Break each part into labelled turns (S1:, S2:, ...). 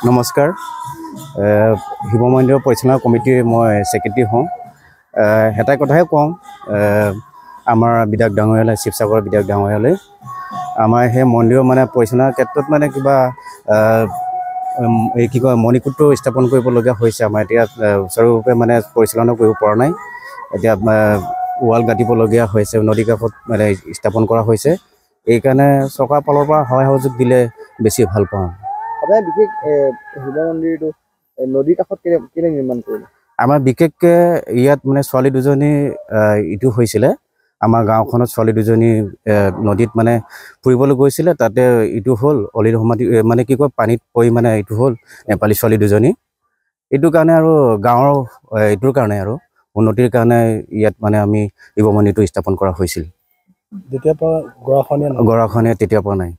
S1: নমস্কাৰ শিৱ মন্দিৰ পৰিচালনা কমিটিৰ মই সেক্ৰেটাৰী হওঁ এটা কথাই কওঁ আমাৰ বিধায়ক ডাঙৰীয়ালৈ শিৱসাগৰ বিধায়ক ডাঙৰীয়ালৈ আমাৰ সেই মন্দিৰৰ মানে পৰিচালনাৰ ক্ষেত্ৰত মানে কিবা এই কি কয় মণিকূট স্থাপন কৰিবলগীয়া হৈছে আমাৰ এতিয়া সুচাৰুৰূপে মানে পৰিচালনা কৰিব পৰা নাই এতিয়া ৱাল গাঁঠিবলগীয়া হৈছে নদী কাষত মানে স্থাপন কৰা হৈছে এইকাৰণে চৰকাৰৰ ফালৰ পৰা সহায় সহযোগ দিলে বেছি ভাল পাওঁ
S2: আপোনাৰ বিশেষ শিৱ মন্দিৰটো নদীৰ কাষত কেনে নিৰ্মাণ কৰিলে
S1: আমাৰ বিশেষকৈ ইয়াত মানে ছোৱালী দুজনী ইটো হৈছিলে আমাৰ গাঁওখনত ছোৱালী দুজনী নদীত মানে ফুৰিবলৈ গৈছিলে তাতে ইটো হ'ল অলিৰ সমাধি মানে কি কয় পানীত পৰি মানে ইটো হ'ল নেপালী ছোৱালী দুজনী এইটো কাৰণে আৰু গাঁৱৰ এইটোৰ কাৰণে আৰু উন্নতিৰ কাৰণে ইয়াত মানে আমি শিৱ মন্দিৰটো স্থাপন কৰা হৈছিল
S2: যেতিয়াৰ পৰা
S1: গৰাখনীয়া তেতিয়াৰ পৰা নাই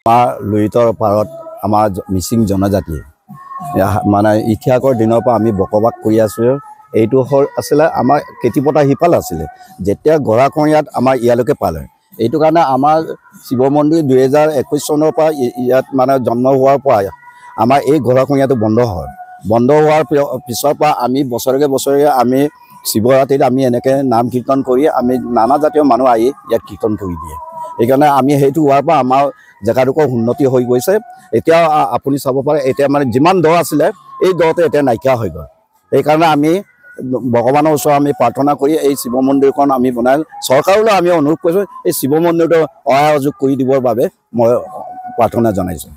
S3: আমাৰ লুইতৰ পাৰত আমাৰ মিচিং জনজাতিয়ে মানে ইতিহাসৰ দিনৰ পৰা আমি বসবাস কৰি আছোঁ এইটো আছিলে আমাৰ কেতিপতা সিফাল আছিলে যেতিয়া গৰাখনীয়াত আমাৰ ইয়ালৈকে পালে এইটো কাৰণে আমাৰ শিৱ মন্দিৰ 2021 চনৰ পৰা ইয়াত মানে জন্ম হোৱাৰ পৰা আমাৰ এই গৰাখনীয়াটো বন্ধ হয় বন্ধ হোৱাৰ পিছৰ পৰা আমি বছৰে আমি শিৱৰাত্ৰিত আমি এনেকৈ নাম কীৰ্তন কৰি আমি নানা জাতীয় মানুহ আহি ইয়াত কীৰ্তন কৰি দিয়ে সেইকাৰণে আমি সেইটো হোৱাৰ পৰা আমাৰ জেগাডোখৰ উন্নতি হৈ গৈছে এতিয়া আপুনি চাব পাৰে এতিয়া মানে যিমান দ আছিলে এই দতে এতিয়া নাইকিয়া হৈ গ'ল সেইকাৰণে আমি ভগৱানৰ ওচৰত আমি প্ৰাৰ্থনা কৰি এই শিৱ মন্দিৰখন আমি বনাই চৰকাৰলৈ আমি অনুৰোধ কৰিছোঁ এই শিৱ মন্দিৰটো সহায় সহযোগ কৰি দিবৰ বাবে মই প্ৰাৰ্থনা জনাইছোঁ